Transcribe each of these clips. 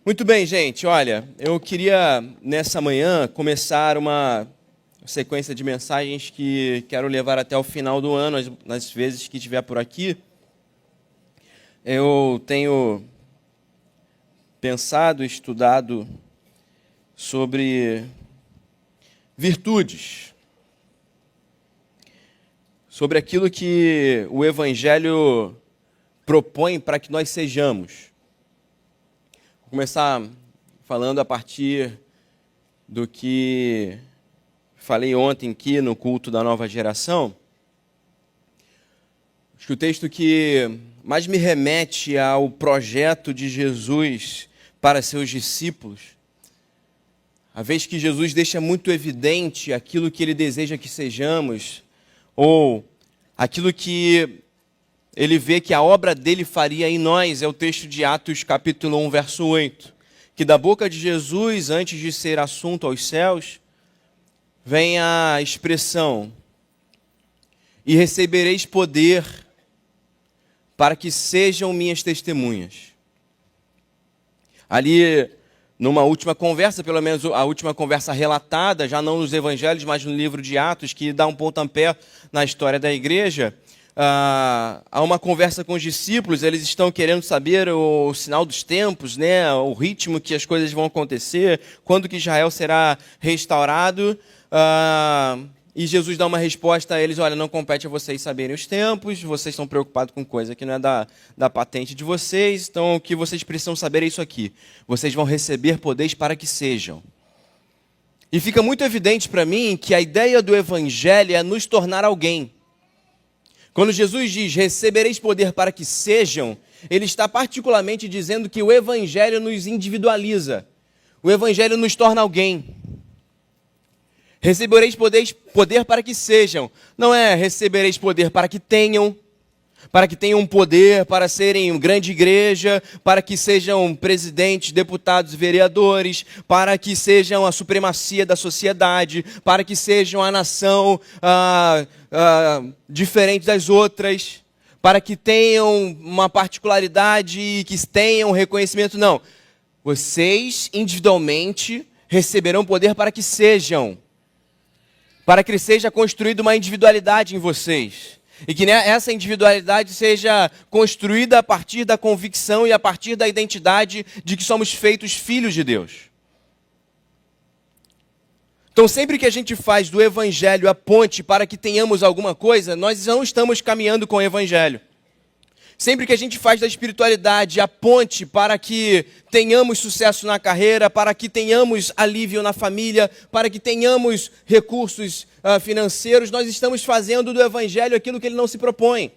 Muito bem, gente. Olha, eu queria, nessa manhã, começar uma sequência de mensagens que quero levar até o final do ano, nas vezes que estiver por aqui. Eu tenho pensado, estudado sobre virtudes, sobre aquilo que o Evangelho propõe para que nós sejamos. Vou começar falando a partir do que falei ontem aqui no culto da nova geração. Acho que o texto que mais me remete ao projeto de Jesus para seus discípulos, a vez que Jesus deixa muito evidente aquilo que ele deseja que sejamos, ou aquilo que ele vê que a obra dele faria em nós, é o texto de Atos capítulo 1, verso 8, que da boca de Jesus, antes de ser assunto aos céus, vem a expressão: e recebereis poder para que sejam minhas testemunhas. Ali, numa última conversa, pelo menos a última conversa relatada, já não nos evangelhos, mas no livro de Atos, que dá um pontapé na história da igreja, há uma conversa com os discípulos. Eles estão querendo saber o sinal dos tempos, né, o ritmo que as coisas vão acontecer, quando que Israel será restaurado, e Jesus dá uma resposta a eles: olha, não compete a vocês saberem os tempos, vocês estão preocupados com coisa que não é da patente de vocês, então o que vocês precisam saber é isso aqui: vocês vão receber poderes para que sejam. E fica muito evidente para mim que a ideia do Evangelho é nos tornar alguém. Quando Jesus diz, recebereis poder para que sejam, ele está particularmente dizendo que o Evangelho nos individualiza. O Evangelho nos torna alguém. Recebereis poder para que sejam. Não é recebereis poder para que tenham poder para serem grande igreja, para que sejam presidentes, deputados, vereadores, para que sejam a supremacia da sociedade, para que sejam a nação diferente das outras, para que tenham uma particularidade e que tenham reconhecimento. Não. Vocês individualmente receberão poder para que sejam. Para que seja construída uma individualidade em vocês. E que essa individualidade seja construída a partir da convicção e a partir da identidade de que somos feitos filhos de Deus. Então, sempre que a gente faz do Evangelho a ponte para que tenhamos alguma coisa, nós não estamos caminhando com o Evangelho. Sempre que a gente faz da espiritualidade a ponte para que tenhamos sucesso na carreira, para que tenhamos alívio na família, para que tenhamos recursos financeiros, nós estamos fazendo do Evangelho aquilo que ele não se propõe.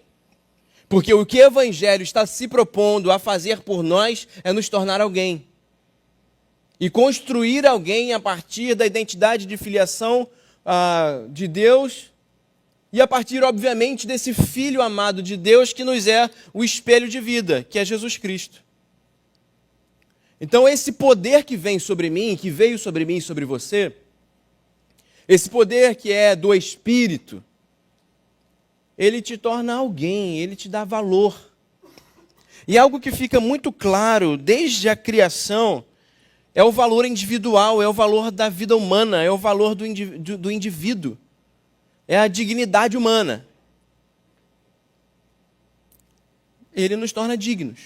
Porque o que o Evangelho está se propondo a fazer por nós é nos tornar alguém. E construir alguém a partir da identidade de filiação de Deus, e a partir, obviamente, desse Filho amado de Deus que nos é o espelho de vida, que é Jesus Cristo. Então, esse poder que vem sobre mim, que veio sobre mim e sobre você, esse poder que é do Espírito, ele te torna alguém, ele te dá valor. E algo que fica muito claro desde a criação é o valor individual, é o valor da vida humana, é o valor do indivíduo. É a dignidade humana. Ele nos torna dignos.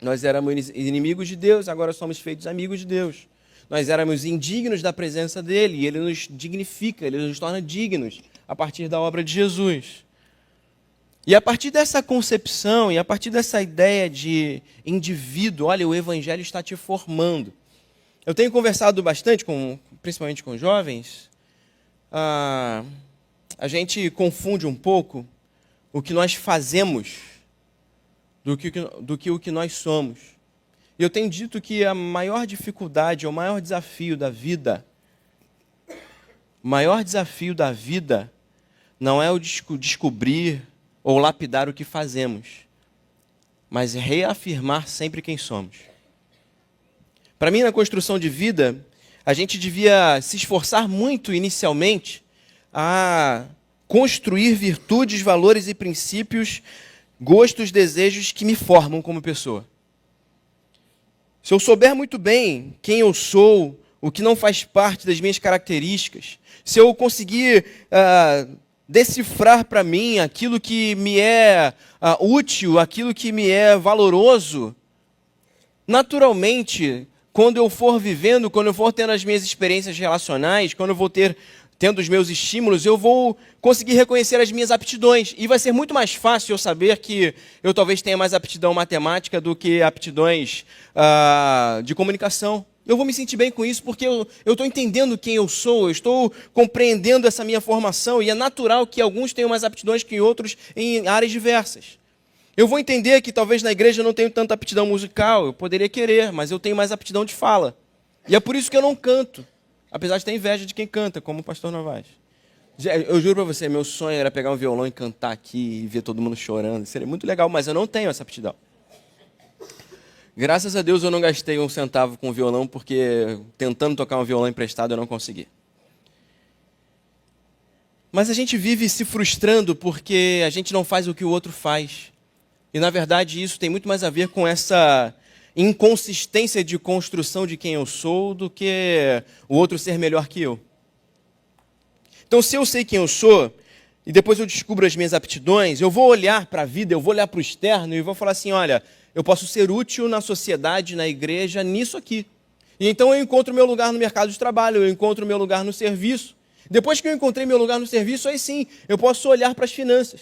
Nós éramos inimigos de Deus, agora somos feitos amigos de Deus. Nós éramos indignos da presença dele, e ele nos dignifica, ele nos torna dignos a partir da obra de Jesus. E a partir dessa concepção, e a partir dessa ideia de indivíduo, olha, o Evangelho está te formando. Eu tenho conversado bastante, principalmente com jovens. A gente confunde um pouco o que nós fazemos do que o que nós somos. E eu tenho dito que a maior dificuldade, o maior desafio da vida, não é o descobrir ou lapidar o que fazemos, mas reafirmar sempre quem somos. Para mim, na construção de vida, a gente devia se esforçar muito inicialmente a construir virtudes, valores e princípios, gostos, desejos que me formam como pessoa. Se eu souber muito bem quem eu sou, o que não faz parte das minhas características, se eu conseguir decifrar para mim aquilo que me é útil, aquilo que me é valoroso, naturalmente, quando eu for vivendo, quando eu for tendo as minhas experiências relacionais, quando eu vou tendo os meus estímulos, eu vou conseguir reconhecer as minhas aptidões. E vai ser muito mais fácil eu saber que eu talvez tenha mais aptidão matemática do que aptidões de comunicação. Eu vou me sentir bem com isso porque eu estou entendendo quem eu sou, eu estou compreendendo essa minha formação, e é natural que alguns tenham mais aptidões que outros em áreas diversas. Eu vou entender que talvez na igreja eu não tenho tanta aptidão musical, eu poderia querer, mas eu tenho mais aptidão de fala. E é por isso que eu não canto, apesar de ter inveja de quem canta, como o pastor Novaes. Eu juro para você, meu sonho era pegar um violão e cantar aqui e ver todo mundo chorando. Seria muito legal, mas eu não tenho essa aptidão. Graças a Deus eu não gastei um centavo com violão, porque tentando tocar um violão emprestado eu não consegui. Mas a gente vive se frustrando porque a gente não faz o que o outro faz. E na verdade isso tem muito mais a ver com essa inconsistência de construção de quem eu sou do que o outro ser melhor que eu. Então, se eu sei quem eu sou, e depois eu descubro as minhas aptidões, eu vou olhar para a vida, eu vou olhar para o externo e vou falar assim, olha, eu posso ser útil na sociedade, na igreja, nisso aqui. E então eu encontro meu lugar no mercado de trabalho, eu encontro meu lugar no serviço. Depois que eu encontrei meu lugar no serviço, aí sim, eu posso olhar para as finanças.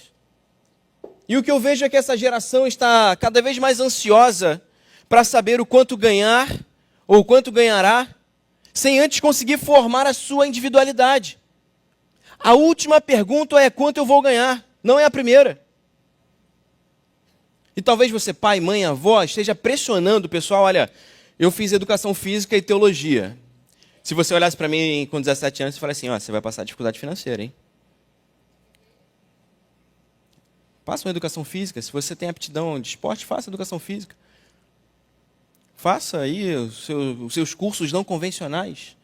E o que eu vejo é que essa geração está cada vez mais ansiosa para saber o quanto ganhar, ou o quanto ganhará, sem antes conseguir formar a sua individualidade. A última pergunta é quanto eu vou ganhar, não é a primeira. E talvez você, pai, mãe, avó, esteja pressionando o pessoal, olha, eu fiz educação física e teologia. Se você olhasse para mim com 17 anos e falasse assim, ó, você vai passar dificuldade financeira, hein? Faça uma educação física. Se você tem aptidão de esporte, faça educação física. Faça aí os seus cursos não convencionais.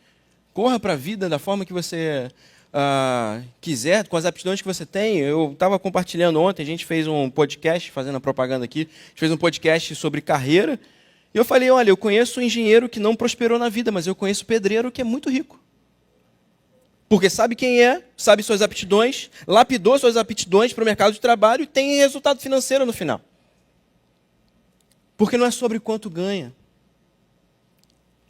Corra para a vida da forma que você quiser, com as aptidões que você tem. Eu estava compartilhando ontem, a gente fez um podcast, fazendo a propaganda aqui, a gente fez um podcast sobre carreira, e eu falei, olha, eu conheço um engenheiro que não prosperou na vida, mas eu conheço um pedreiro que é muito rico. Porque sabe quem é, sabe suas aptidões, lapidou suas aptidões para o mercado de trabalho e tem resultado financeiro no final. Porque não é sobre quanto ganha.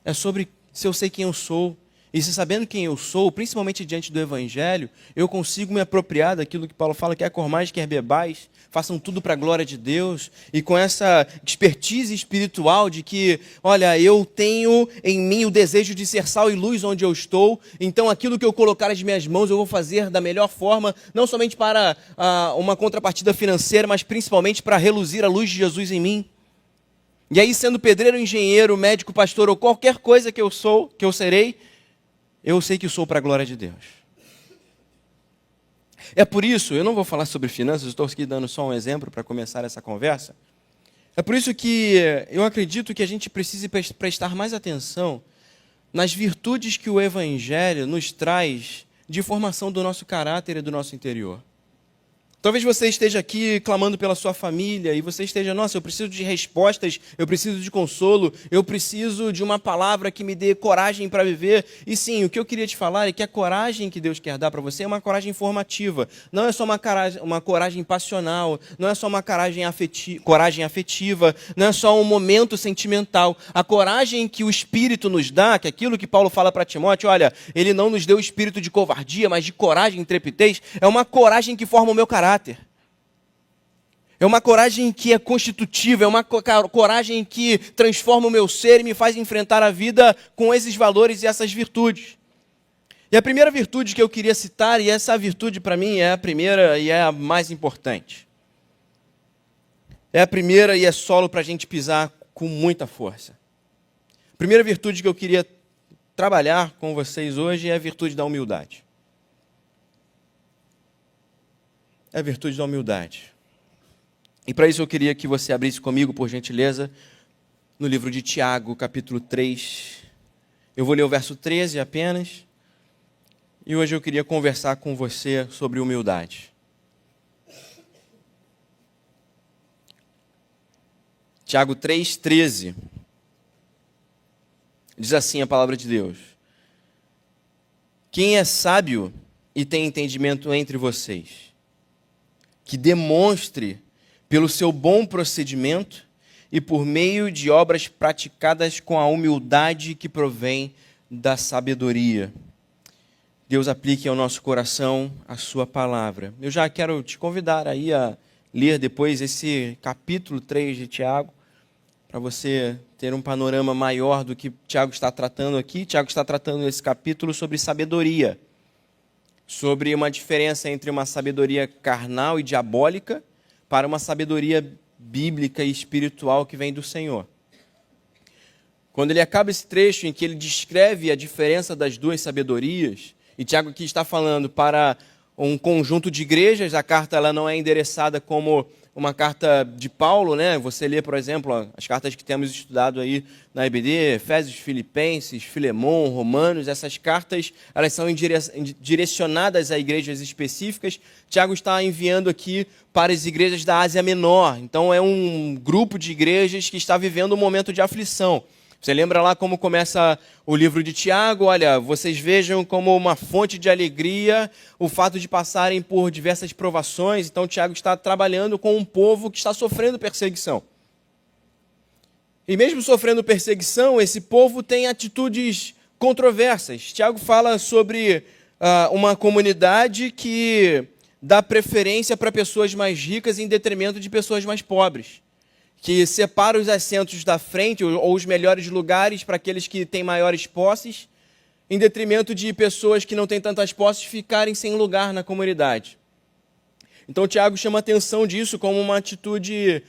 É sobre se eu sei quem eu sou. E se sabendo quem eu sou, principalmente diante do Evangelho, eu consigo me apropriar daquilo que Paulo fala, quer comais, quer bebais, façam tudo para a glória de Deus, e com essa expertise espiritual de que, olha, eu tenho em mim o desejo de ser sal e luz onde eu estou, então aquilo que eu colocar nas minhas mãos eu vou fazer da melhor forma, não somente para uma contrapartida financeira, mas principalmente para reluzir a luz de Jesus em mim. E aí, sendo pedreiro, engenheiro, médico, pastor ou qualquer coisa que eu sou, que eu serei, eu sei que sou para a glória de Deus. É por isso, eu não vou falar sobre finanças, estou aqui dando só um exemplo para começar essa conversa. É por isso que eu acredito que a gente precisa prestar mais atenção nas virtudes que o Evangelho nos traz de formação do nosso caráter e do nosso interior. Talvez você esteja aqui clamando pela sua família e você esteja, nossa, eu preciso de respostas, eu preciso de consolo, eu preciso de uma palavra que me dê coragem para viver. E sim, o que eu queria te falar é que a coragem que Deus quer dar para você é uma coragem formativa. Não é só uma coragem passional, não é só uma coragem afetiva, não é só um momento sentimental. A coragem que o Espírito nos dá, que é aquilo que Paulo fala para Timóteo, olha, ele não nos deu o espírito de covardia, mas de coragem e intrepidez, é uma coragem que forma o meu caráter. É uma coragem que é constitutiva, é uma coragem que transforma o meu ser e me faz enfrentar a vida com esses valores e essas virtudes. E a primeira virtude que eu queria citar, e essa virtude para mim é a primeira e é a mais importante. É a primeira e é solo para a gente pisar com muita força. A primeira virtude que eu queria trabalhar com vocês hoje é a virtude da humildade. É a virtude da humildade. E para isso eu queria que você abrisse comigo, por gentileza, no livro de Tiago, capítulo 3. Eu vou ler o verso 13 apenas. E hoje eu queria conversar com você sobre humildade. Tiago 3, 13. Diz assim a palavra de Deus: quem é sábio e tem entendimento entre vocês, que demonstre pelo seu bom procedimento e por meio de obras praticadas com a humildade que provém da sabedoria. Deus aplique ao nosso coração a sua palavra. Eu já quero te convidar aí a ler depois esse capítulo 3 de Tiago, para você ter um panorama maior do que Tiago está tratando aqui. Tiago está tratando nesse capítulo sobre sabedoria, sobre uma diferença entre uma sabedoria carnal e diabólica para uma sabedoria bíblica e espiritual que vem do Senhor. Quando ele acaba esse trecho em que ele descreve a diferença das duas sabedorias, e Tiago aqui está falando para um conjunto de igrejas, a carta ela não é endereçada como uma carta de Paulo, né? Você lê, por exemplo, as cartas que temos estudado aí na EBD, Efésios, Filipenses, Filemão, Romanos, essas cartas elas são direcionadas a igrejas específicas. Tiago está enviando aqui para as igrejas da Ásia Menor, então é um grupo de igrejas que está vivendo um momento de aflição. Você lembra lá como começa o livro de Tiago? Olha, vocês vejam como uma fonte de alegria o fato de passarem por diversas provações. Então, Tiago está trabalhando com um povo que está sofrendo perseguição. E mesmo sofrendo perseguição, esse povo tem atitudes controversas. Tiago fala sobre uma comunidade que dá preferência para pessoas mais ricas em detrimento de pessoas mais pobres, que separa os assentos da frente, ou os melhores lugares para aqueles que têm maiores posses, em detrimento de pessoas que não têm tantas posses ficarem sem lugar na comunidade. Então, Tiago chama a atenção disso como uma atitude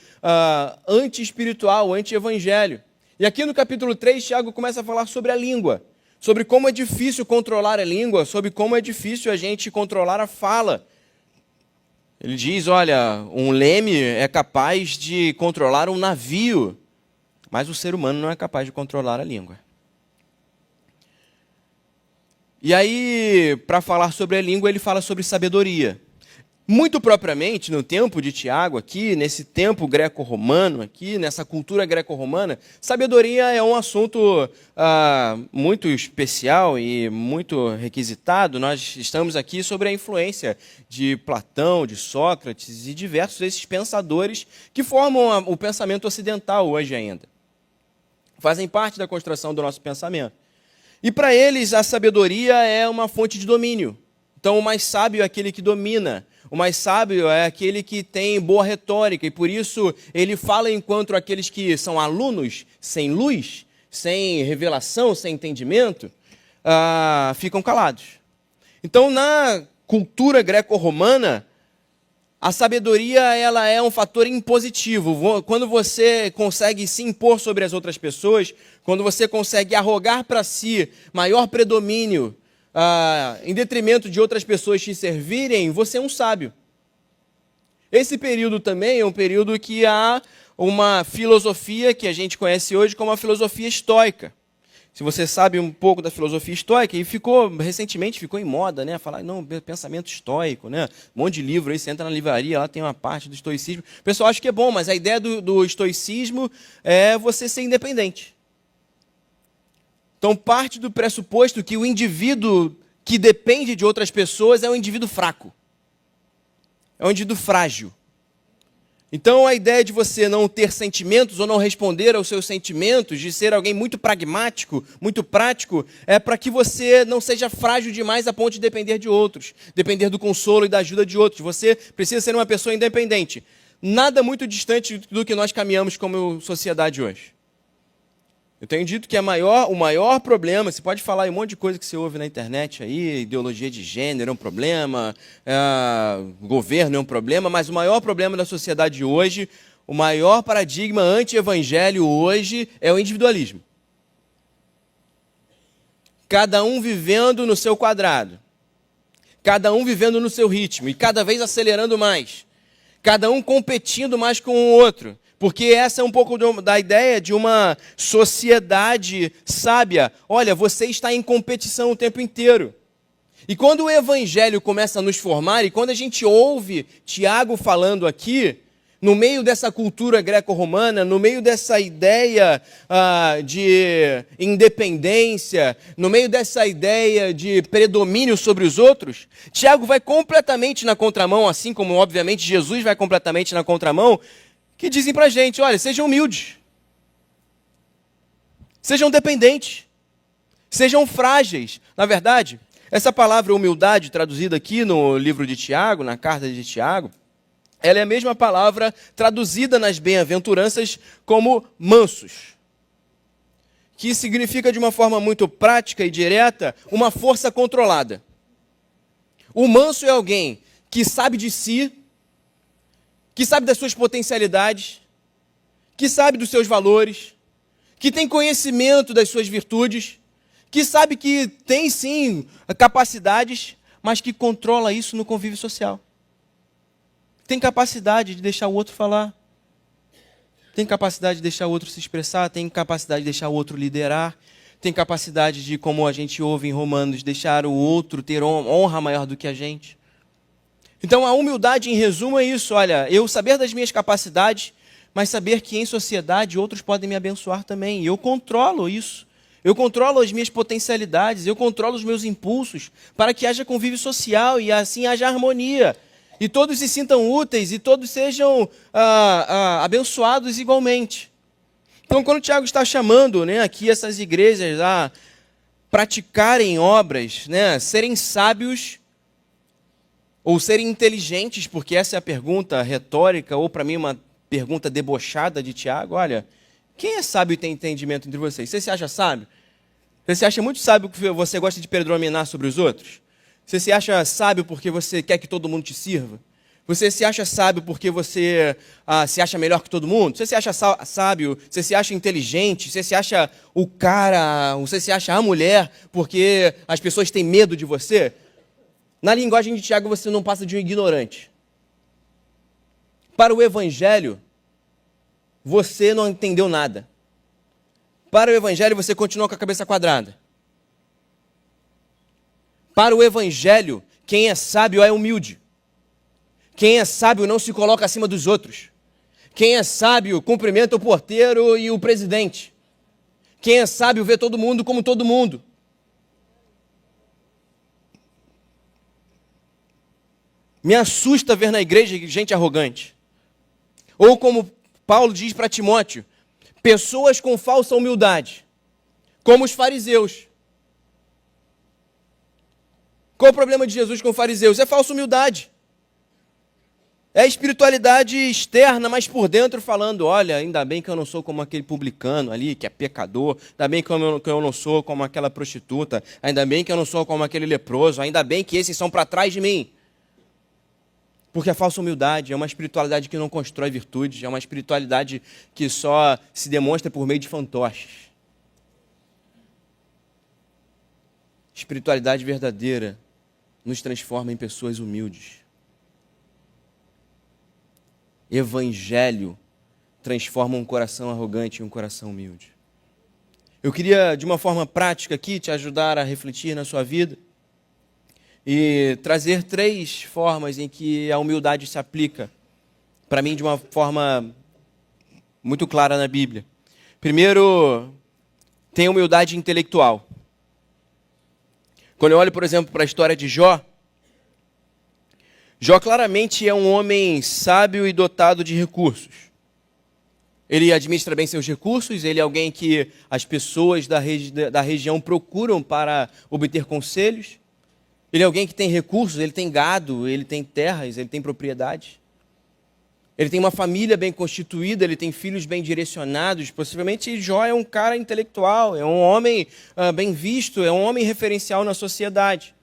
anti-espiritual, anti-evangelho. E aqui no capítulo 3, Tiago começa a falar sobre a língua, sobre como é difícil controlar a língua, sobre como é difícil a gente controlar a fala. Ele diz, olha, um leme é capaz de controlar um navio, mas o ser humano não é capaz de controlar a língua. E aí, para falar sobre a língua, ele fala sobre sabedoria. Muito propriamente, no tempo de Tiago aqui, nesse tempo greco-romano aqui, nessa cultura greco-romana, sabedoria é um assunto muito especial e muito requisitado. Nós estamos aqui sobre a influência de Platão, de Sócrates e diversos desses pensadores que formam o pensamento ocidental hoje ainda. Fazem parte da construção do nosso pensamento. E para eles, a sabedoria é uma fonte de domínio. Então, o mais sábio é aquele que domina. O mais sábio é aquele que tem boa retórica, e por isso ele fala enquanto aqueles que são alunos, sem luz, sem revelação, sem entendimento, ficam calados. Então, na cultura greco-romana, a sabedoria ela é um fator impositivo. Quando você consegue se impor sobre as outras pessoas, quando você consegue arrogar para si maior predomínio, em detrimento de outras pessoas te servirem, você é um sábio. Esse período também é um período que há uma filosofia que a gente conhece hoje como a filosofia estoica. Se você sabe um pouco da filosofia estoica, e recentemente ficou em moda, né? Falar, não, pensamento estoico, né? Um monte de livro aí, você entra na livraria, lá tem uma parte do estoicismo. O pessoal acha que é bom, mas a ideia do estoicismo é você ser independente. Então, parte do pressuposto que o indivíduo que depende de outras pessoas é um indivíduo fraco. É um indivíduo frágil. Então, a ideia de você não ter sentimentos ou não responder aos seus sentimentos, de ser alguém muito pragmático, muito prático, é para que você não seja frágil demais a ponto de depender de outros, depender do consolo e da ajuda de outros. Você precisa ser uma pessoa independente. Nada muito distante do que nós caminhamos como sociedade hoje. Eu tenho dito que o maior problema, você pode falar um monte de coisa que você ouve na internet aí, ideologia de gênero é um problema, governo é um problema, mas o maior problema da sociedade hoje, o maior paradigma anti-evangelho hoje é o individualismo. Cada um vivendo no seu quadrado, cada um vivendo no seu ritmo e cada vez acelerando mais, cada um competindo mais com o outro. Porque essa é um pouco da ideia de uma sociedade sábia. Olha, você está em competição o tempo inteiro. E quando o evangelho começa a nos formar, e quando a gente ouve Tiago falando aqui, no meio dessa cultura greco-romana, no meio dessa ideia de independência, no meio dessa ideia de predomínio sobre os outros, Tiago vai completamente na contramão, assim como, obviamente, Jesus vai completamente na contramão, que dizem pra gente, olha, sejam humildes, sejam dependentes, sejam frágeis. Na verdade, essa palavra humildade, traduzida aqui no livro de Tiago, na carta de Tiago, ela é a mesma palavra traduzida nas bem-aventuranças como mansos, que significa de uma forma muito prática e direta uma força controlada. O manso é alguém que sabe de si, que sabe das suas potencialidades, que sabe dos seus valores, que tem conhecimento das suas virtudes, que sabe que tem sim capacidades, mas que controla isso no convívio social. Tem capacidade de deixar o outro falar. Tem capacidade de deixar o outro se expressar. Tem capacidade de deixar o outro liderar. Tem capacidade de, como a gente ouve em Romanos, deixar o outro ter honra maior do que a gente. Então a humildade, em resumo, é isso. Olha, eu saber das minhas capacidades, mas saber que em sociedade outros podem me abençoar também. E eu controlo isso. Eu controlo as minhas potencialidades. Eu controlo os meus impulsos para que haja convívio social e assim haja harmonia. E todos se sintam úteis e todos sejam abençoados igualmente. Então, quando o Tiago está chamando aqui essas igrejas a praticarem obras, serem sábios ou serem inteligentes, porque essa é a pergunta retórica, ou para mim uma pergunta debochada de Tiago, olha, quem é sábio e tem entendimento entre vocês? Você se acha sábio? Você se acha muito sábio porque você gosta de predominar sobre os outros? Você se acha sábio porque você quer que todo mundo te sirva? Você se acha sábio porque você se acha melhor que todo mundo? Você se acha sábio, você se acha inteligente, você se acha o cara, você se acha a mulher porque as pessoas têm medo de você? Na linguagem de Tiago você não passa de um ignorante. Para o Evangelho, você não entendeu nada. Para o Evangelho você continua com a cabeça quadrada. Para o Evangelho, quem é sábio é humilde. Quem é sábio não se coloca acima dos outros. Quem é sábio cumprimenta o porteiro e o presidente. Quem é sábio vê todo mundo como todo mundo. Me assusta ver na igreja gente arrogante. Ou como Paulo diz para Timóteo, pessoas com falsa humildade, como os fariseus. Qual o problema de Jesus com os fariseus? É falsa humildade. É espiritualidade externa, mas por dentro falando, olha, ainda bem que eu não sou como aquele publicano ali, que é pecador, ainda bem que eu não sou como aquela prostituta, ainda bem que eu não sou como aquele leproso, ainda bem que esses são para trás de mim. Porque a falsa humildade é uma espiritualidade que não constrói virtudes, é uma espiritualidade que só se demonstra por meio de fantoches. Espiritualidade verdadeira nos transforma em pessoas humildes. Evangelho transforma um coração arrogante em um coração humilde. Eu queria, de uma forma prática aqui, te ajudar a refletir na sua vida e trazer 3 formas em que a humildade se aplica, para mim, de uma forma muito clara na Bíblia. Primeiro, tem a humildade intelectual. Quando eu olho, por exemplo, para a história de Jó, Jó claramente é um homem sábio e dotado de recursos. Ele administra bem seus recursos, ele é alguém que as pessoas da região procuram para obter conselhos. Ele é alguém que tem recursos, ele tem gado, ele tem terras, ele tem propriedade. Ele tem uma família bem constituída, ele tem filhos bem direcionados. Possivelmente Jó é um cara intelectual, é um homem bem visto, é um homem referencial na sociedade.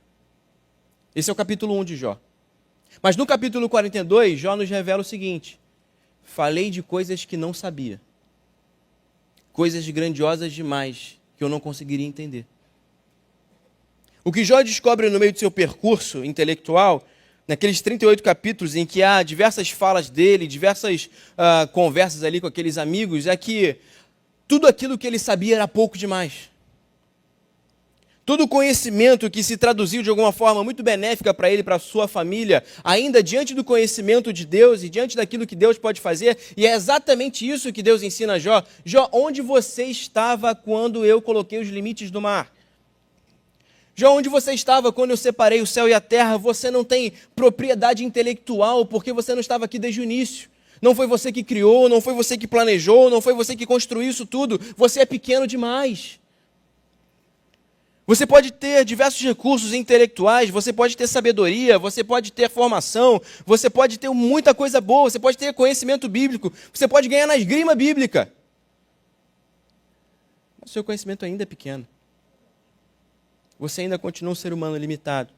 Esse é o capítulo 1 de Jó. Mas no capítulo 42, Jó nos revela o seguinte: falei de coisas que não sabia. Coisas grandiosas demais que eu não conseguiria entender. O que Jó descobre no meio do seu percurso intelectual, naqueles 38 capítulos em que há diversas falas dele, diversas conversas ali com aqueles amigos, é que tudo aquilo que ele sabia era pouco demais. Todo conhecimento que se traduziu de alguma forma muito benéfica para ele, para a sua família, ainda diante do conhecimento de Deus e diante daquilo que Deus pode fazer, e é exatamente isso que Deus ensina a Jó. Jó, onde você estava quando eu coloquei os limites do mar? Jó, onde você estava quando eu separei o céu e a terra? Você não tem propriedade intelectual porque você não estava aqui desde o início. Não foi você que criou, não foi você que planejou, não foi você que construiu isso tudo. Você é pequeno demais. Você pode ter diversos recursos intelectuais, você pode ter sabedoria, você pode ter formação, você pode ter muita coisa boa, você pode ter conhecimento bíblico, você pode ganhar na esgrima bíblica. Mas o seu conhecimento ainda é pequeno. Você ainda continua um ser humano limitado.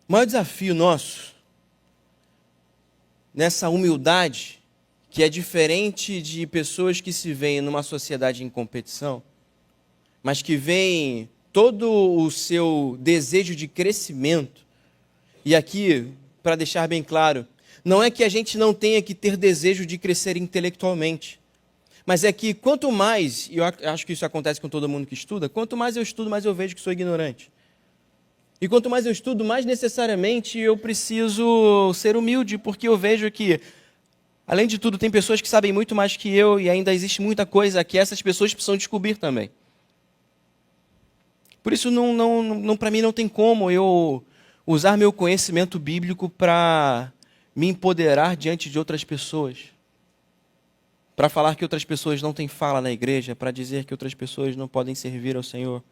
O maior desafio nosso, nessa humildade, que é diferente de pessoas que se veem numa sociedade em competição, mas que veem todo o seu desejo de crescimento. E aqui, para deixar bem claro, não é que a gente não tenha que ter desejo de crescer intelectualmente, mas é que quanto mais, e eu acho que isso acontece com todo mundo que estuda, quanto mais eu estudo, mais eu vejo que sou ignorante. E quanto mais eu estudo, mais necessariamente eu preciso ser humilde, porque eu vejo que, além de tudo, tem pessoas que sabem muito mais que eu e ainda existe muita coisa que essas pessoas precisam descobrir também. Por isso, para mim, não tem como eu usar meu conhecimento bíblico para me empoderar diante de outras pessoas. Para falar que outras pessoas não têm fala na igreja, para dizer que outras pessoas não podem servir ao Senhor.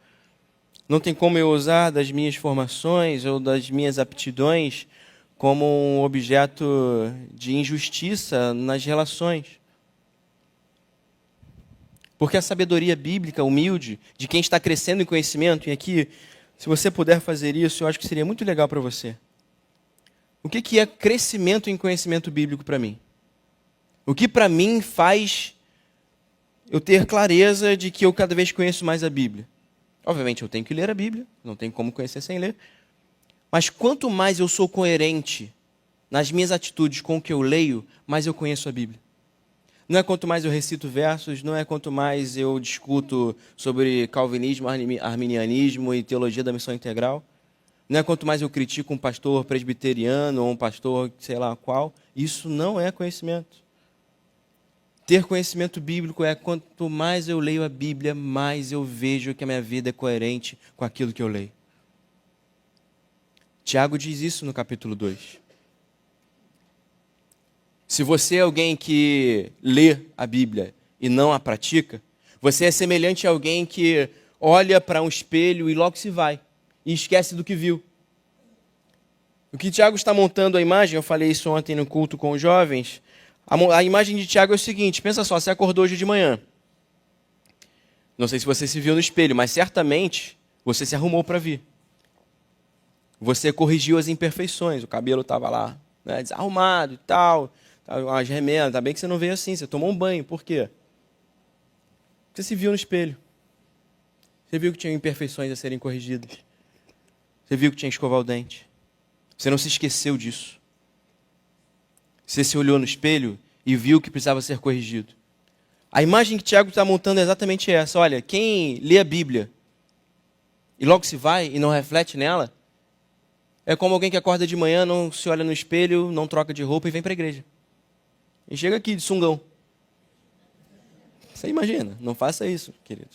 Não tem como eu usar das minhas formações ou das minhas aptidões como um objeto de injustiça nas relações. Porque a sabedoria bíblica, humilde, de quem está crescendo em conhecimento, e aqui, se você puder fazer isso, eu acho que seria muito legal para você. O que é crescimento em conhecimento bíblico para mim? O que para mim faz eu ter clareza de que eu cada vez conheço mais a Bíblia? Obviamente eu tenho que ler a Bíblia, não tem como conhecer sem ler. Mas quanto mais eu sou coerente nas minhas atitudes com o que eu leio, mais eu conheço a Bíblia. Não é quanto mais eu recito versos, não é quanto mais eu discuto sobre calvinismo, arminianismo e teologia da missão integral. Não é quanto mais eu critico um pastor presbiteriano ou um pastor sei lá qual. Isso não é conhecimento. Ter conhecimento bíblico é quanto mais eu leio a Bíblia, mais eu vejo que a minha vida é coerente com aquilo que eu leio. Tiago diz isso no capítulo 2. Se você é alguém que lê a Bíblia e não a pratica, você é semelhante a alguém que olha para um espelho e logo se vai, e esquece do que viu. O que Tiago está montando a imagem, eu falei isso ontem no culto com os jovens, a imagem de Tiago é o seguinte, pensa só, você acordou hoje de manhã. Não sei se você se viu no espelho, mas certamente você se arrumou para vir. Você corrigiu as imperfeições, o cabelo estava lá, né, desarrumado e tal, as remendas, ainda bem que você não veio assim, você tomou um banho, por quê? Você se viu no espelho. Você viu que tinha imperfeições a serem corrigidas. Você viu que tinha que escovar o dente. Você não se esqueceu disso. Você se olhou no espelho e viu que precisava ser corrigido. A imagem que Tiago está montando é exatamente essa. Olha, quem lê a Bíblia e logo se vai e não reflete nela, é como alguém que acorda de manhã, não se olha no espelho, não troca de roupa e vem para a igreja. E chega aqui de sungão. Você imagina, não faça isso, querido.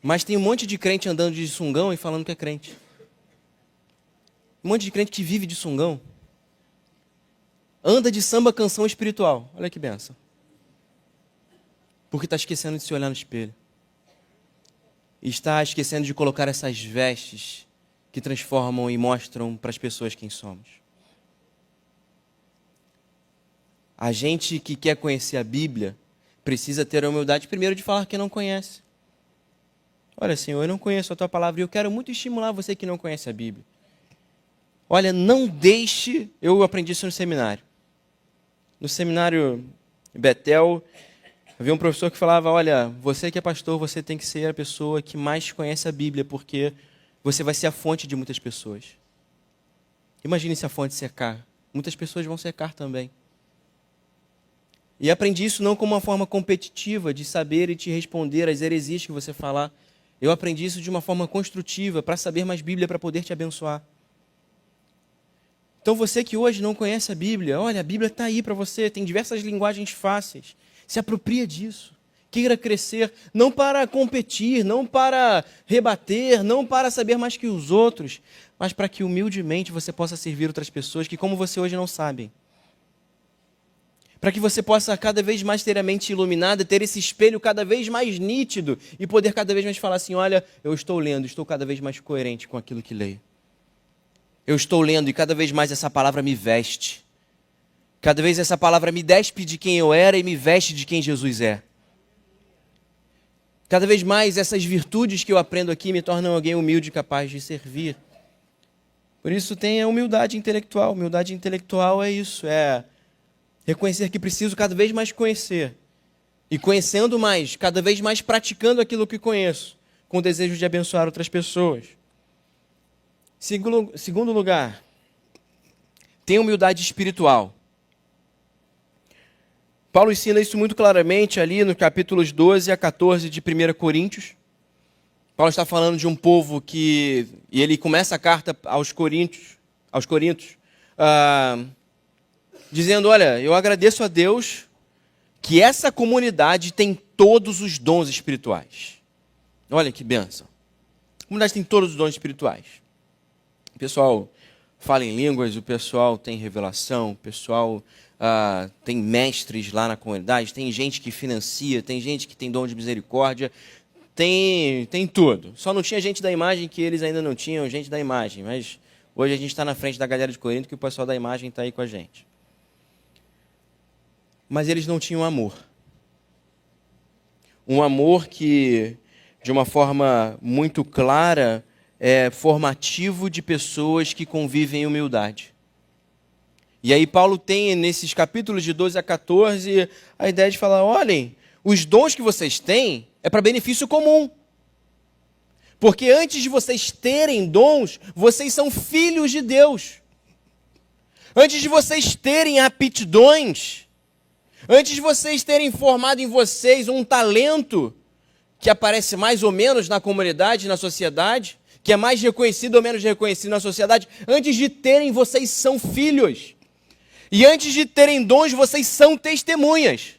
Mas tem um monte de crente andando de sungão e falando que é crente. Um monte de crente que vive de sungão. Anda de samba canção espiritual. Olha que benção. Porque está esquecendo de se olhar no espelho. E está esquecendo de colocar essas vestes que transformam e mostram para as pessoas quem somos. A gente que quer conhecer a Bíblia precisa ter a humildade primeiro de falar que não conhece. Olha, Senhor, eu não conheço a Tua palavra e eu quero muito estimular você que não conhece a Bíblia. Olha, não deixe... Eu aprendi isso no seminário. No seminário Betel, havia um professor que falava, olha, você que é pastor, você tem que ser a pessoa que mais conhece a Bíblia, porque você vai ser a fonte de muitas pessoas. Imagine se a fonte secar. Muitas pessoas vão secar também. E aprendi isso não como uma forma competitiva de saber e te responder às heresias que você falar. Eu aprendi isso de uma forma construtiva, para saber mais Bíblia, para poder te abençoar. Então você que hoje não conhece a Bíblia, olha, a Bíblia está aí para você, tem diversas linguagens fáceis. Se apropria disso. Queira crescer, não para competir, não para rebater, não para saber mais que os outros, mas para que humildemente você possa servir outras pessoas que, como você hoje, não sabem. Para que você possa cada vez mais ter a mente iluminada, ter esse espelho cada vez mais nítido e poder cada vez mais falar assim, olha, eu estou lendo, estou cada vez mais coerente com aquilo que leio. Eu estou lendo e cada vez mais essa palavra me veste. Cada vez essa palavra me despe de quem eu era e me veste de quem Jesus é. Cada vez mais essas virtudes que eu aprendo aqui me tornam alguém humilde e capaz de servir. Por isso tenha humildade intelectual. Humildade intelectual é isso, é reconhecer que preciso cada vez mais conhecer. E conhecendo mais, cada vez mais praticando aquilo que conheço, com o desejo de abençoar outras pessoas. Segundo lugar, tenha humildade espiritual. Paulo ensina isso muito claramente ali no capítulos 12 a 14 de 1 Coríntios. Paulo está falando de um povo que... E ele começa a carta aos Coríntios, dizendo, olha, eu agradeço a Deus que essa comunidade tem todos os dons espirituais. Olha que bênção. A comunidade tem todos os dons espirituais. O pessoal fala em línguas, o pessoal tem revelação, o pessoal tem mestres lá na comunidade, tem gente que financia, tem gente que tem dom de misericórdia, tem tudo. Só não tinha gente da imagem que eles ainda não tinham, gente da imagem, mas hoje a gente está na frente da galera de Corinto que o pessoal da imagem está aí com a gente. Mas eles não tinham amor. Um amor que, de uma forma muito clara, é formativo de pessoas que convivem em humildade. E aí Paulo tem, nesses capítulos de 12 a 14, a ideia de falar, olhem, os dons que vocês têm é para benefício comum. Porque antes de vocês terem dons, vocês são filhos de Deus. Antes de vocês terem aptidões, antes de vocês terem formado em vocês um talento que aparece mais ou menos na comunidade, na sociedade, que é mais reconhecido ou menos reconhecido na sociedade, antes de terem, vocês são filhos. E antes de terem dons, vocês são testemunhas.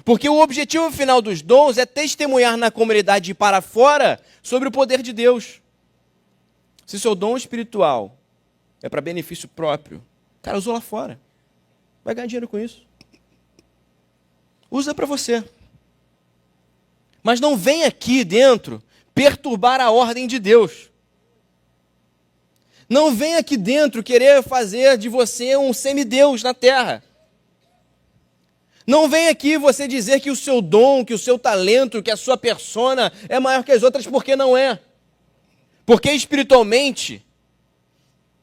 Porque o objetivo final dos dons é testemunhar na comunidade e para fora sobre o poder de Deus. Se seu dom espiritual é para benefício próprio, cara, usou lá fora. Vai ganhar dinheiro com isso. Usa para você. Mas não vem aqui dentro perturbar a ordem de Deus. Não vem aqui dentro querer fazer de você um semideus na terra. Não vem aqui você dizer que o seu dom, que o seu talento, que a sua persona é maior que as outras, porque não é. Porque espiritualmente,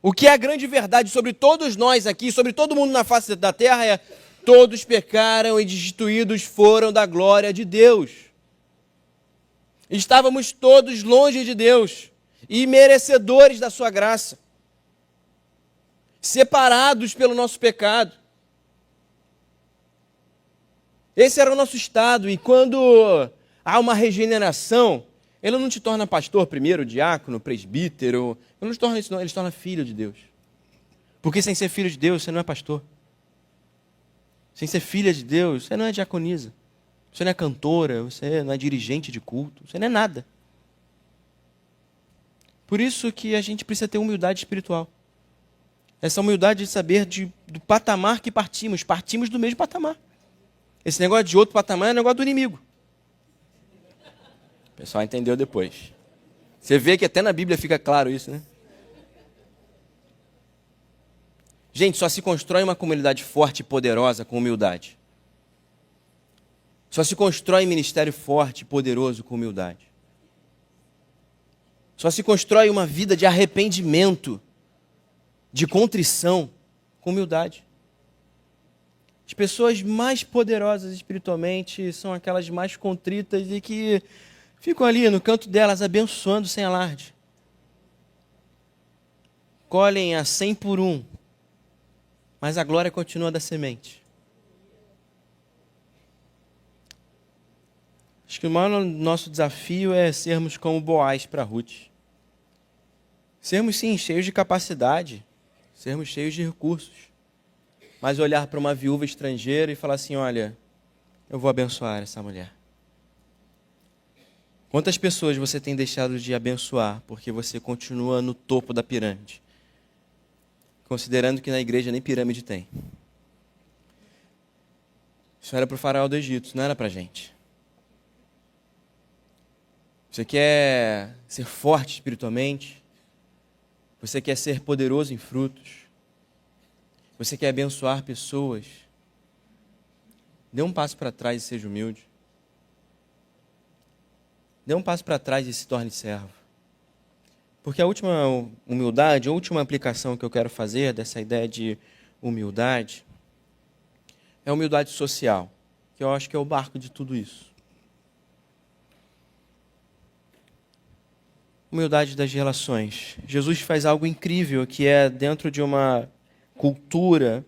o que é a grande verdade sobre todos nós aqui, sobre todo mundo na face da terra é: todos pecaram e destituídos foram da glória de Deus. Estávamos todos longe de Deus e merecedores da sua graça, separados pelo nosso pecado. Esse era o nosso estado, e quando há uma regeneração, ele não te torna pastor primeiro, diácono, presbítero, ele não te torna isso não, ele te torna filho de Deus. Porque sem ser filho de Deus, você não é pastor. Sem ser filha de Deus, você não é diaconisa. Você não é cantora, você não é dirigente de culto, você não é nada. Por isso que a gente precisa ter humildade espiritual. Essa humildade de saber do patamar que partimos. Partimos do mesmo patamar. Esse negócio de outro patamar é negócio do inimigo. O pessoal entendeu depois. Você vê que até na Bíblia fica claro isso, né? Gente, só se constrói uma comunidade forte e poderosa com humildade. Só se constrói ministério forte e poderoso com humildade. Só se constrói uma vida de arrependimento, de contrição, com humildade. As pessoas mais poderosas espiritualmente são aquelas mais contritas e que ficam ali no canto delas abençoando sem alarde. Colhem a 100 por 1, mas a glória continua da semente. Acho que o maior nosso desafio é sermos como Boaz para Ruth. Sermos, sim, cheios de capacidade, sermos cheios de recursos, mas olhar para uma viúva estrangeira e falar assim, olha, eu vou abençoar essa mulher. Quantas pessoas você tem deixado de abençoar porque você continua no topo da pirâmide? Considerando que na igreja nem pirâmide tem. Isso era para o faraó do Egito, isso não era para a gente. Você quer ser forte espiritualmente? Você quer ser poderoso em frutos? Você quer abençoar pessoas? Dê um passo para trás e seja humilde. Dê um passo para trás e se torne servo. Porque a última humildade, a última aplicação que eu quero fazer dessa ideia de humildade é a humildade social, que eu acho que é o barco de tudo isso. Humildade das relações. Jesus faz algo incrível, que é dentro de uma cultura,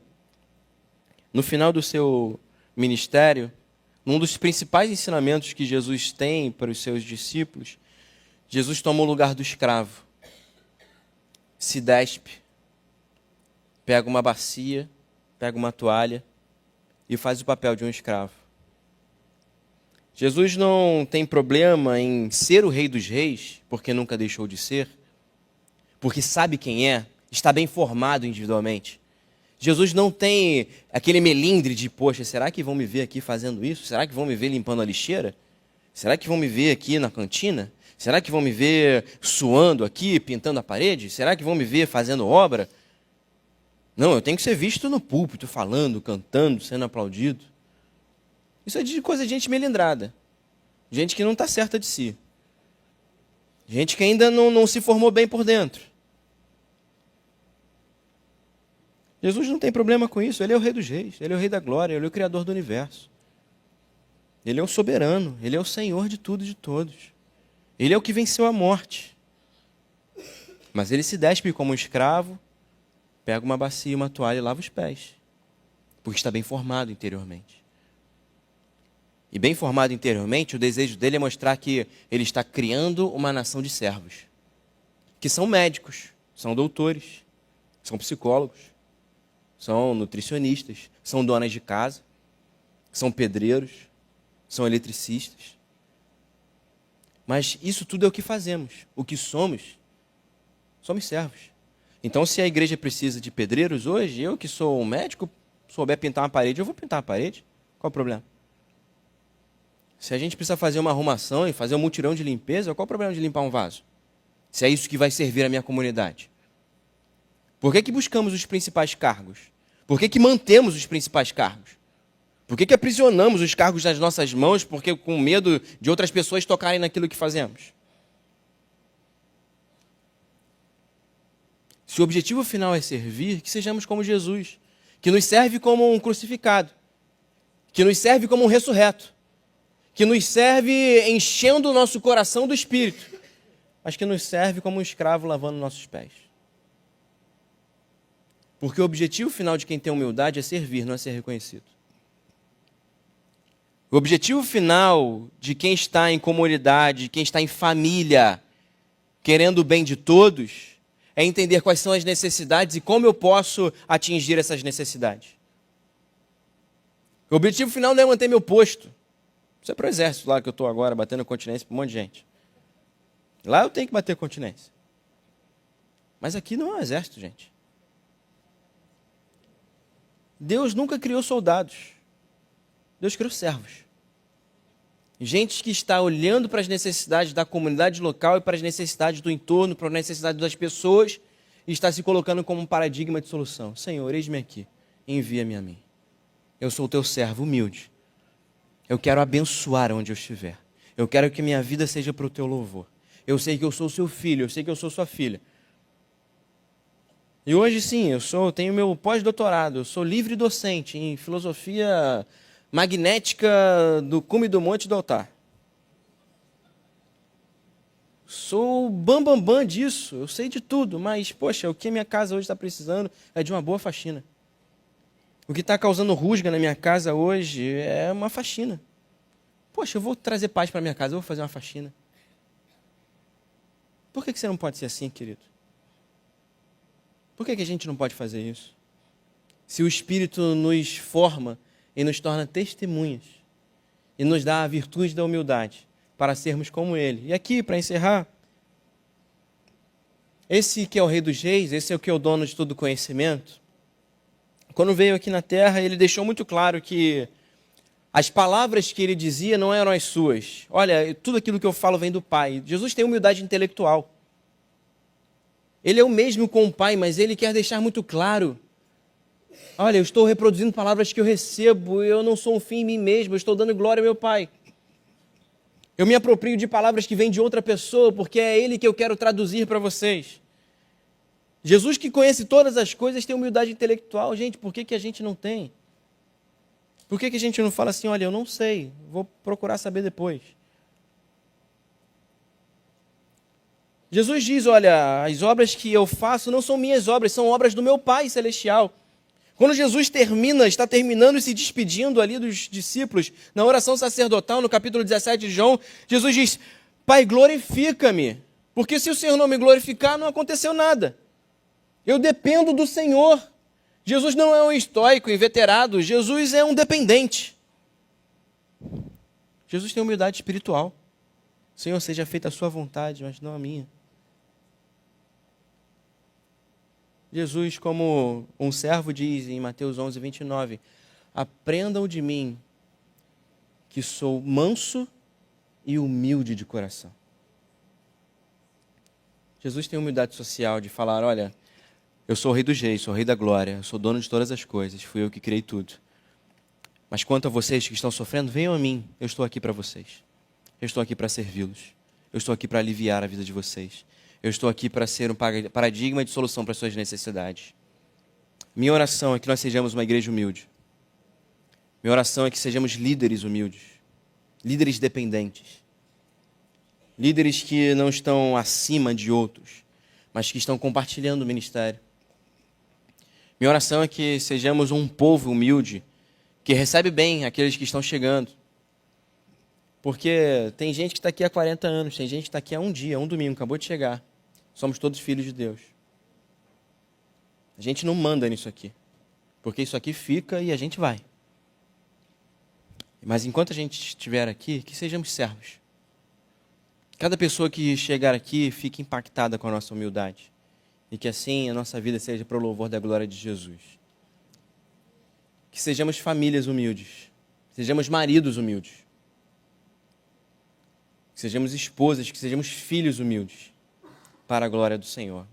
no final do seu ministério, um dos principais ensinamentos que Jesus tem para os seus discípulos, Jesus toma o lugar do escravo, se despe, pega uma bacia, pega uma toalha e faz o papel de um escravo. Jesus não tem problema em ser o Rei dos Reis, porque nunca deixou de ser, porque sabe quem é, está bem formado individualmente. Jesus não tem aquele melindre de, poxa, será que vão me ver aqui fazendo isso? Será que vão me ver limpando a lixeira? Será que vão me ver aqui na cantina? Será que vão me ver suando aqui, pintando a parede? Será que vão me ver fazendo obra? Não, eu tenho que ser visto no púlpito, falando, cantando, sendo aplaudido. Isso é de coisa de gente melindrada. Gente que não está certa de si. Gente que ainda não se formou bem por dentro. Jesus não tem problema com isso. Ele é o Rei dos Reis. Ele é o Rei da Glória. Ele é o Criador do Universo. Ele é o soberano. Ele é o Senhor de tudo e de todos. Ele é o que venceu a morte. Mas ele se despe como um escravo, pega uma bacia e uma toalha e lava os pés. Porque está bem formado interiormente. E bem formado interiormente, o desejo dele é mostrar que ele está criando uma nação de servos. Que são médicos, são doutores, são psicólogos, são nutricionistas, são donas de casa, são pedreiros, são eletricistas. Mas isso tudo é o que fazemos. O que somos servos. Então, se a igreja precisa de pedreiros hoje, eu que sou um médico, souber pintar uma parede, eu vou pintar uma parede. Qual o problema? Se a gente precisa fazer uma arrumação e fazer um mutirão de limpeza, qual o problema de limpar um vaso? Se é isso que vai servir a minha comunidade. Por que buscamos os principais cargos? Por que mantemos os principais cargos? Por que aprisionamos os cargos nas nossas mãos porque com medo de outras pessoas tocarem naquilo que fazemos? Se o objetivo final é servir, que sejamos como Jesus, que nos serve como um crucificado, que nos serve como um ressurreto, que nos serve enchendo o nosso coração do Espírito, mas que nos serve como um escravo lavando nossos pés. Porque o objetivo final de quem tem humildade é servir, não é ser reconhecido. O objetivo final de quem está em comunidade, de quem está em família, querendo o bem de todos, é entender quais são as necessidades e como eu posso atingir essas necessidades. O objetivo final não é manter meu posto. Isso é para o exército lá que eu estou agora, batendo continência para um monte de gente. Lá eu tenho que bater continência. Mas aqui não é um exército, gente. Deus nunca criou soldados. Deus criou servos. Gente que está olhando para as necessidades da comunidade local e para as necessidades do entorno, para as necessidades das pessoas, e está se colocando como um paradigma de solução. Senhor, eis-me aqui, envia-me a mim. Eu sou o teu servo humilde. Eu quero abençoar onde eu estiver. Eu quero que minha vida seja para o teu louvor. Eu sei que eu sou seu filho, eu sei que eu sou sua filha. E hoje sim, eu tenho meu pós-doutorado, eu sou livre docente em filosofia magnética do cume do monte do altar. Sou o bambambam disso, eu sei de tudo, mas, poxa, o que a minha casa hoje está precisando é de uma boa faxina. O que está causando rusga na minha casa hoje é uma faxina. Poxa, eu vou trazer paz para minha casa, eu vou fazer uma faxina. Por que você não pode ser assim, querido? Por que a gente não pode fazer isso? Se o Espírito nos forma e nos torna testemunhas e nos dá a virtude da humildade para sermos como Ele. E aqui, para encerrar, esse que é o Rei dos Reis, esse é o que é o dono de todo conhecimento, quando veio aqui na Terra, ele deixou muito claro que as palavras que ele dizia não eram as suas. Olha, tudo aquilo que eu falo vem do Pai. Jesus tem humildade intelectual. Ele é o mesmo com o Pai, mas ele quer deixar muito claro. Olha, eu estou reproduzindo palavras que eu recebo, eu não sou um fim em mim mesmo, eu estou dando glória ao meu Pai. Eu me aproprio de palavras que vêm de outra pessoa, porque é Ele que eu quero traduzir para vocês. Jesus, que conhece todas as coisas, tem humildade intelectual. Gente, por que a gente não tem? Por que a gente não fala assim, olha, eu não sei, vou procurar saber depois? Jesus diz, olha, as obras que eu faço não são minhas obras, são obras do meu Pai Celestial. Quando Jesus está terminando e se despedindo ali dos discípulos, na oração sacerdotal, no capítulo 17 de João, Jesus diz, Pai, glorifica-me, porque se o Senhor não me glorificar, não aconteceu nada. Eu dependo do Senhor. Jesus não é um estoico, inveterado, Jesus é um dependente. Jesus tem humildade espiritual. Senhor, seja feita a sua vontade, mas não a minha. Jesus, como um servo diz em Mateus 11, 29, aprendam de mim, que sou manso e humilde de coração. Jesus tem humildade social de falar, olha, eu sou o Rei dos Reis, sou o Rei da Glória, eu sou dono de todas as coisas, fui eu que criei tudo. Mas quanto a vocês que estão sofrendo, venham a mim, eu estou aqui para vocês. Eu estou aqui para servi-los. Eu estou aqui para aliviar a vida de vocês. Eu estou aqui para ser um paradigma de solução para as suas necessidades. Minha oração é que nós sejamos uma igreja humilde. Minha oração é que sejamos líderes humildes. Líderes dependentes. Líderes que não estão acima de outros, mas que estão compartilhando o ministério. Minha oração é que sejamos um povo humilde, que recebe bem aqueles que estão chegando. Porque tem gente que está aqui há 40 anos, tem gente que está aqui há um dia, um domingo, acabou de chegar. Somos todos filhos de Deus. A gente não manda nisso aqui, porque isso aqui fica e a gente vai. Mas enquanto a gente estiver aqui, que sejamos servos. Cada pessoa que chegar aqui fique impactada com a nossa humildade. E que assim a nossa vida seja para o louvor da glória de Jesus. Que sejamos famílias humildes. Sejamos maridos humildes. Que sejamos esposas, que sejamos filhos humildes. Para a glória do Senhor.